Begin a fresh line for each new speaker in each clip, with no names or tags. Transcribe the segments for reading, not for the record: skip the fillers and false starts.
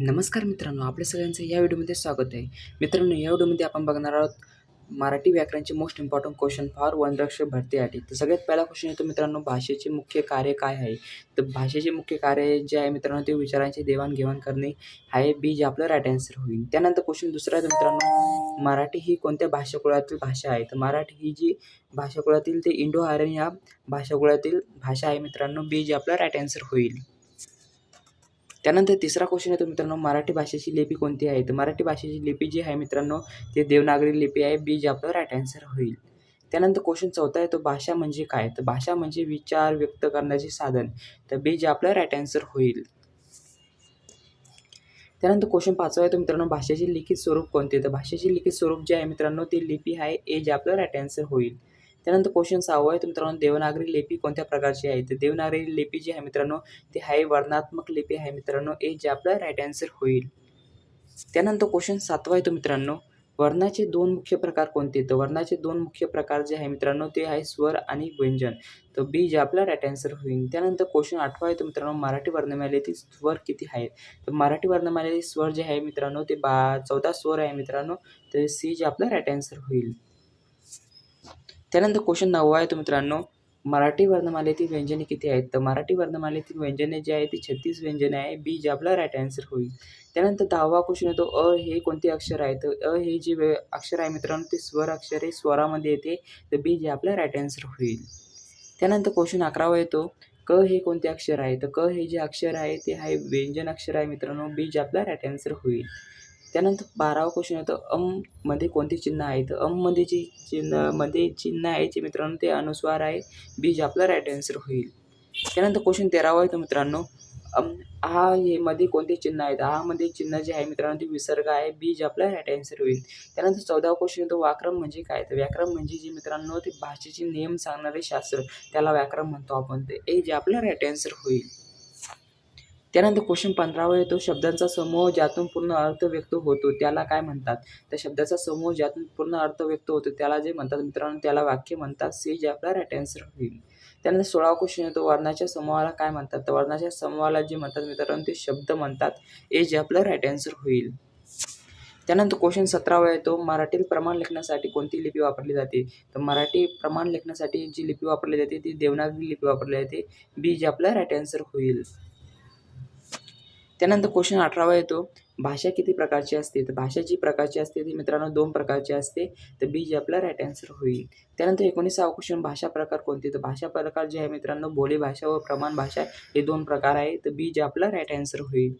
नमस्कार मित्रांनो, आपल्या सगळ्यांचं या व्हिडिओमध्ये स्वागत आहे. मित्रांनो, या व्हिडिओमध्ये आपण बघणार आहोत मराठी व्याकरणचे मोस्ट इम्पॉर्टंट क्वेश्चन फॉर वनरक्षक भरतीसाठी. तर सगळ्यात पहिला क्वेश्चन येतो मित्रांनो, भाषेचे मुख्य कार्य काय आहे? तर भाषेचे मुख्य कार्य जे आहे मित्रांनो, ते विचारांची देवाणघेवाण करणे आहे. बी जे आपलं राईट आन्सर होईल. त्यानंतर क्वेश्चन दुसरा आहे मित्रांनो, मराठी ही कोणत्या भाषाकुळातील भाषा आहे? तर मराठी ही जी भाषाकुळातील ते इंडो आर्यन या भाषाकुळातील भाषा आहे मित्रांनो. बी जे आपलं राईट आन्सर होईल. त्यानंतर तिसरा क्वेश्चन येतो मित्रांनो, मराठी भाषेची लिपी कोणती आहे? तर मराठी भाषेची लिपी जी आहे मित्रांनो, ते देवनागरी लिपी आहे. बी जे आपलं राईट आन्सर होईल. त्यानंतर क्वेश्चन चौथा येतो, भाषा म्हणजे काय? तर भाषा म्हणजे विचार व्यक्त करण्याचे साधन. तर बी जे आपलं राईट आन्सर होईल. त्यानंतर क्वेश्चन पाचवा येतो मित्रांनो, भाषेचे लिखित स्वरूप कोणते? तर भाषेचे लिखित स्वरूप जे आहे मित्रांनो, ते लिपी आहे. ए जे आपलं राईट आन्सर होईल. त्यानंतर क्वेश्चन सहावा आहे मित्रांनो, देवनागरी लिपी कोणत्या प्रकारची आहे? तर देवनागरी लिपी जी आहे मित्रांनो, ती आहे वर्णात्मक लिपी आहे मित्रांनो. ए जे आपलं राईट आन्सर होईल. त्यानंतर क्वेश्चन सातवा येतो मित्रांनो, वर्णाचे दोन मुख्य प्रकार कोणते? तर वर्णाचे दोन मुख्य प्रकार जे आहे मित्रांनो, ते आहे स्वर आणि व्यंजन. तर बी जे आपला राईट आन्सर होईल. त्यानंतर क्वेश्चन आठवा येतो मित्रांनो, मराठी वर्णमालेतील स्वर किती आहेत? तर मराठी वर्णमालेतील स्वर जे आहे मित्रांनो, ते 14 स्वर आहे मित्रांनो. तर सी जे आपला राईट आन्सर होईल. त्यानंतर क्वेश्चन 9वा येतो मित्रांनो, मराठी वर्णमालेतील व्यंजने किती आहेत? तर मराठी वर्णमालेतील व्यंजने जी आहे ती 36 व्यंजने आहे. बी जे आपला राईट आन्सर होईल. त्यानंतर 10वा क्वेश्चन येतो, अ हे कोणते अक्षर आहे? तर अ हे जे अक्षर आहे मित्रांनो, ते स्वर अक्षर आहे, स्वरामध्ये येते. तर बी जे आपला राईट आन्सर होईल. त्यानंतर क्वेश्चन 11वा येतो, क हे कोणते अक्षर आहे? तर क हे जे अक्षर आहे ते आहे व्यंजन अक्षर आहे मित्रांनो. बी जे आपला राईट आन्सर होईल. त्यानंतर 12वा क्वेश्चन येतो, मध्ये कोणते चिन्ह आहे? तर मध्ये जे चिन्ह आहे जे मित्रांनो, ते अनुस्वार आहे. बी जे आपला राईट आन्सर होईल. त्यानंतर क्वेश्चन 13वा येतो मित्रांनो, आ हे मध्ये कोणते चिन्ह आहेत? आ मध्ये चिन्ह जे आहे मित्रांनो, ते विसर्ग आहे. बी जे आपला राईट आन्सर होईल. त्यानंतर 14वा क्वेश्चन येतो, व्याकरण म्हणजे काय? तर व्याकरण म्हणजे जे मित्रांनो, ते भाषेचे नियम सांगणारे शास्त्र, त्याला व्याकरण म्हणतो आपण. ते ए जे आपला राईट आन्सर होईल. त्यानंतर क्वेश्चन 15वा येतो, शब्दांचा समूह ज्यातून पूर्ण अर्थ व्यक्त होतो त्याला काय म्हणतात? तर शब्दाचा समूह ज्यातून पूर्ण अर्थ व्यक्त होतो त्याला जे म्हणतात मित्रांनो, त्याला वाक्य म्हणतात. सी जे आपला राईट आन्सर होईल. त्यानंतर 16वा क्वेश्चन येतो, वर्णाच्या समूहाला काय म्हणतात? तर वर्णाच्या समूहाला जे म्हणतात मित्रांनो, ते शब्द म्हणतात. ए जे आपलं राईट आन्सर होईल. त्यानंतर क्वेश्चन 17वा येतो, मराठीत प्रमाण लेखनासाठी कोणती लिपी वापरली जाते? तर मराठी प्रमाण लेखनासाठी जी लिपी वापरली जाते ती देवनागरी लिपी वापरली जाते. बी जे आपला राईट आन्सर होईल. त्यानंतर क्वेश्चन 18वा येतो, भाषा किती प्रकारची असते? तर भाषा जी प्रकारची असते ती मित्रांनो 2 प्रकारची असते. तर बी जे आपला राईट आन्सर होईल. त्यानंतर 19वा क्वेश्चन, भाषा प्रकार कोणते? तर भाषा प्रकार जे आहे मित्रांनो, बोली भाषा व प्रमाण भाषा हे 2 प्रकार आहे. तर बी जे आपला राईट आन्सर होईल.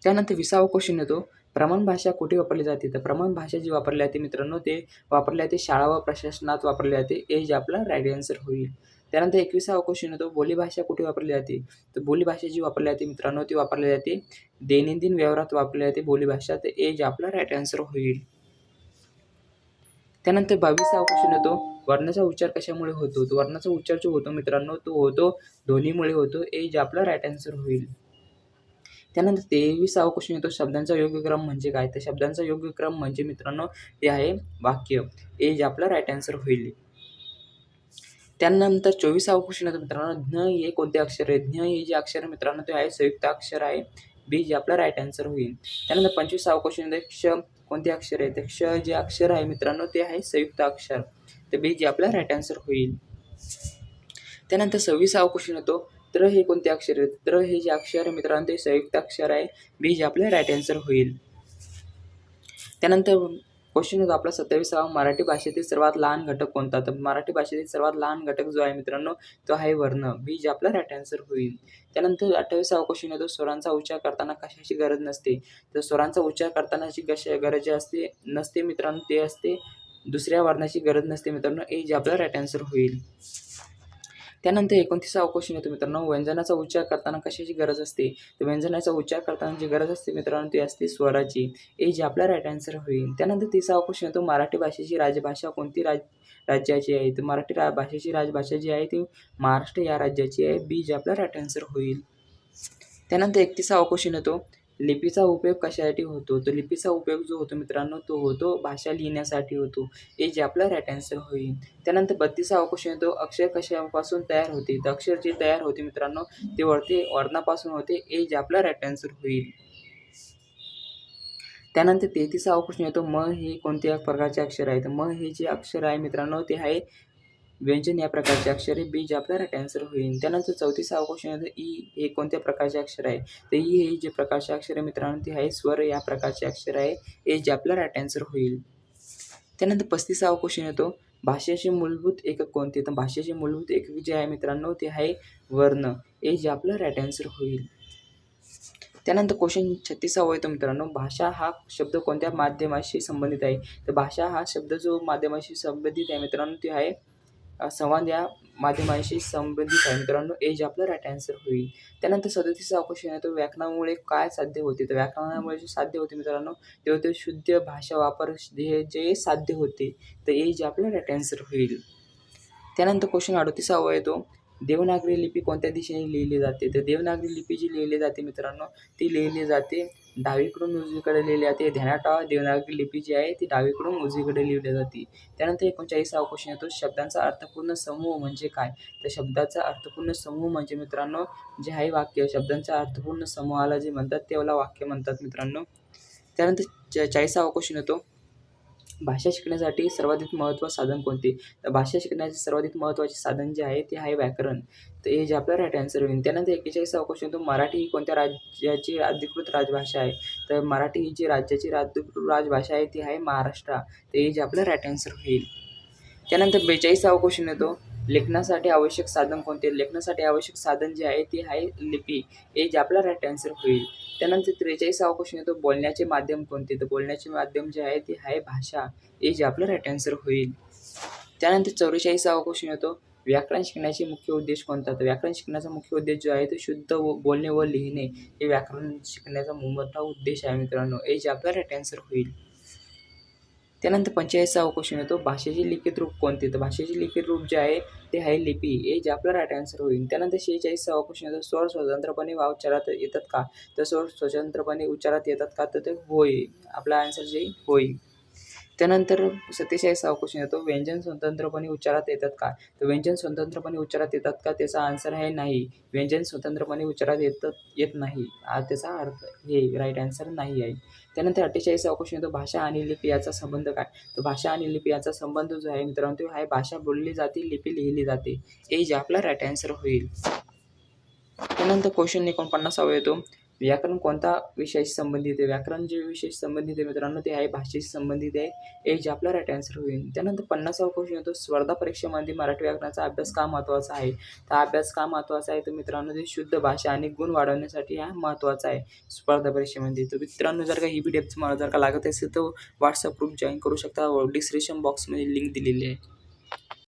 त्यानंतर 20वा क्वेश्चन येतो, प्रमाण भाषा कुठे वापरली जाते? तर प्रमाण भाषा जी वापरली जाते मित्रांनो, ते वापरली जाते शाळा व प्रशासनात वापरली जाते. ए जे आपला राईट आन्सर होईल. त्यानंतर 21वा क्वेश्चन येतो, बोलीभाषा कुठे वापरली जाते? तर बोलीभाषा जी वापरली जाते मित्रांनो, ती वापरली जाते दैनंदिन व्यवहारात वापरली जाते बोलीभाषा. तर ए जे आपला राईट आन्सर होईल. त्यानंतर 22वा क्वेश्चन येतो, वर्णाचा उच्चार कशामुळे होतो? तर वर्णाचा उच्चार जो होतो मित्रांनो, तो होतो ध्वनीमुळे होतो. ए जे आपला राईट आन्सर होईल. त्यानंतर 23वा क्वेश्चन येतो, शब्दांचा योग्य क्रम म्हणजे काय? तर शब्दांचा योग्य क्रम म्हणजे मित्रांनो, ते आहे वाक्य. ए जे आपला राईट आन्सर होईल. त्यानंतर 24वा क्वेश्चन येतो मित्रांनो, ज्ञ हे कोणते अक्षर आहे? ज्ञ हे जे अक्षर आहे मित्रांनो, ते आहे संयुक्त अक्षर आहे. बी जे आपला राईट आन्सर होईल. त्यानंतर 25वा क्वेश्चन येतो, क्ष कोणते अक्षर आहे? तर क्ष जे अक्षर आहे मित्रांनो, ते आहे संयुक्त अक्षर. तर बी जे आपला राईट आन्सर होईल. त्यानंतर 26वा क्वेश्चन येतो, त्र हे कोणते अक्षर आहे? त्र हे जे अक्षर आहे मित्रांनो, ते संयुक्त अक्षर आहे. बी जे आपलं राईट आन्सर होईल. त्यानंतर क्वेश्चन येतो आपला 27वा, मराठी भाषेतील सर्वात लहान घटक कोणता? तर मराठी भाषेतील सर्वात लहान घटक जो आहे मित्रांनो, तो आहे वर्ण. बी जे आपला राईट आन्सर होईल. त्यानंतर 28वा क्वेश्चन येतो, स्वरांचा उच्चार करताना कशाची गरज नसते? तर स्वरांचा उच्चार करतानाची गरज नसते मित्रांनो, ते असते दुसऱ्या वर्णाची गरज नसते मित्रांनो. ए जे आपला राईट आन्सर होईल. त्यानंतर 29वा क्वेश्चन येतो मित्रांनो, व्यंजनाचा उच्चार करताना कशाची गरज असते? तर व्यंजनाचा उच्चार करताना जी गरज असते मित्रांनो, ती असते स्वराची. ए जे आपला राईट आन्सर होईल. त्यानंतर 30वा क्वेश्चन येतो, मराठी भाषेची राजभाषा कोणती राज्याची आहे? तर मराठी भाषेची राजभाषा जी आहे ती महाराष्ट्र या राज्याची आहे. बी जे आपला राईट आन्सर होईल. त्यानंतर 31वा क्वेश्चन येतो, लिपीचा उपयोग कशासाठी होतो? तर लिपीचा उपयोग जो होतो मित्रांनो, तो होतो भाषा लिहिण्यासाठी होतो. हे जे आपला राईट आन्सर होईल. त्यानंतर 32वा क्वेश्चन येतो, अक्षर कशापासून तयार होते? तर अक्षर जे तयार होते मित्रांनो, ते वर्णापासून होते. हे जे आपला राईट आन्सर होईल. त्यानंतर 33वा क्वेश्चन येतो, म हे कोणत्या प्रकारचे अक्षर आहे? तर म हे जे अक्षर आहे मित्रांनो, ते आहे व्यंजन या प्रकारचे अक्षर आहे. बी जे आपला राईट आन्सर होईल. त्यानंतर 34वा क्वेश्चन येतो, ई हे कोणत्या प्रकारचे अक्षर आहे? तर ई हे जे प्रकारचे अक्षर आहे मित्रांनो, ते आहे स्वर या प्रकारचे अक्षर आहे. हे जे आपला राईट आन्सर होईल. त्यानंतर 35वा क्वेश्चन येतो, भाषेचे मूलभूत एकक कोणते? तर भाषेचे मूलभूत एकक जे आहे मित्रांनो, ते आहे वर्ण. हे जे आपला राईट आन्सर होईल. त्यानंतर क्वेश्चन 36वा येतो मित्रांनो, भाषा हा शब्द कोणत्या माध्यमाशी संबंधित आहे? तर भाषा हा शब्द जो माध्यमाशी संबंधित आहे मित्रांनो, ते आहे संवाद या माध्यमाशी संबंधित आहे मित्रांनो. हे जे आपलं राईट आन्सर होईल. त्यानंतर 37वा क्वेश्चन येतो, व्याकरणामुळे काय साध्य होते? तर व्याकरणामुळे जे साध्य होते मित्रांनो, ते होते शुद्ध भाषा वापर जे साध्य होते. तर हे जे आपलं राईट आन्सर होईल. त्यानंतर क्वेश्चन 38वा येतो, देवनागरी लिपी कोणत्या दिशेने लिहिली जाते? तर देवनागरी लिपी जी लिहिली जाते मित्रांनो, ती लिहिली जाते डावीकडून उजवीकडे लिहिली जाते. ध्यानात ठेवा, देवनागरी लिपी जी आहे ती डावीकडून उजवीकडे लिहिली जाते. त्यानंतर 39वा क्वेश्चन येतो, शब्दांचा अर्थपूर्ण समूह म्हणजे काय? तर शब्दाचा अर्थपूर्ण समूह म्हणजे मित्रांनो, जे आहे वाक्य, शब्दांच्या अर्थपूर्ण समूहाला जे म्हणतात त्याला वाक्य म्हणतात मित्रांनो. त्यानंतर 40वा क्वेश्चन येतो, भाषा शिकण्यासाठी सर्वाधिक महत्त्वाचे साधन कोणते? तर भाषा शिकण्याचे सर्वाधिक महत्त्वाचे साधन जे आहे ते आहे व्याकरण. तर हे जे आपलं राईट आन्सर होईल. त्यानंतर 41वा क्वेश्चन येतो, मराठी ही कोणत्या राज्याची अधिकृत राजभाषा आहे? तर मराठी ही जी राज्याची अधिकृत राजभाषा आहे ती आहे महाराष्ट्र. तर हे जे आपलं राईट आन्सर होईल. त्यानंतर 42वा क्वेश्चन येतो, लेखनासाठी आवश्यक साधन कोणते? लेखनासाठी आवश्यक साधन जे आहे ते आहे लिपी. हे जे आपला राईट आन्सर होईल. त्यानंतर 43वा क्वेश्चन येतो, बोलण्याचे माध्यम कोणते? तर बोलण्याचे माध्यम जे आहे ते आहे भाषा. हे जे आपलं राईट आन्सर होईल. त्यानंतर 44वा क्वेश्चन येतो, व्याकरण शिकण्याचे मुख्य उद्देश कोणता? तर व्याकरण शिकण्याचा मुख्य उद्देश जो आहे तो शुद्ध बोलणे व लिहिणे. हे व्याकरण शिकण्याचा मोठा उद्देश आहे मित्रांनो. हे जे आपला राईट आन्सर होईल. त्यानंतर 45वा क्वेश्चन येतो, भाषेचे लिखित रूप कोणते? तर भाषेचे लिखित रूप जे आहे ते आहे लिपी. हे जे आपलं राईट आन्सर होईल. त्यानंतर 46वा क्वेश्चन येतो, स्वर स्वतंत्रपणे उच्चारात येतात का? तर स्वर स्वतंत्रपणे उच्चारात येतात का? तर ते होय. आपला आन्सर जे होय. त्यानंतर 47वा क्वेश्चन येतो, व्यंजन स्वतंत्रपणे उच्चारात येतात का? तर व्यंजन स्वतंत्रपणे उच्चारात येतात का? त्याचा आन्सर आहे नाही. व्यंजन स्वतंत्रपणे उच्चारात येत नाही. त्याचा अर्थ हे राईट आन्सर नाही आहे. त्यानंतर 48वा क्वेश्चन येतो, भाषा आणि लिपी याचा संबंध काय? तर भाषा आणि लिपी याचा संबंध जो आहे मित्रांनो, तो आहे भाषा बोलली जाते, लिपी लिहिली जाते. हे जे आपला राईट आन्सर होईल. त्यानंतर क्वेश्चन 49वा येतो, व्याकरण कोणता विषयाशी संबंधित आहे? व्याकरण जे विषयाशी संबंधित आहे मित्रांनो, ते आहे भाषेशी संबंधित आहे. हे जे आपला राईट आन्सर होईल. त्यानंतर 50वा क्वेश्चन येतो, स्पर्धा परीक्षेमध्ये मराठी व्याकरणाचा अभ्यास का महत्त्वाचा आहे? तर अभ्यास का महत्त्वाचा आहे? तर मित्रांनो, ते शुद्ध भाषा आणि गुण वाढवण्यासाठी हा महत्त्वाचा आहे स्पर्धा परीक्षेमध्ये. तर मित्रांनो, जर का ही PDF तुम्हाला जर का लागत असेल तर WhatsApp ग्रुप जॉईन करू शकता. डिस्क्रिप्शन बॉक्समध्ये लिंक दिलेली आहे.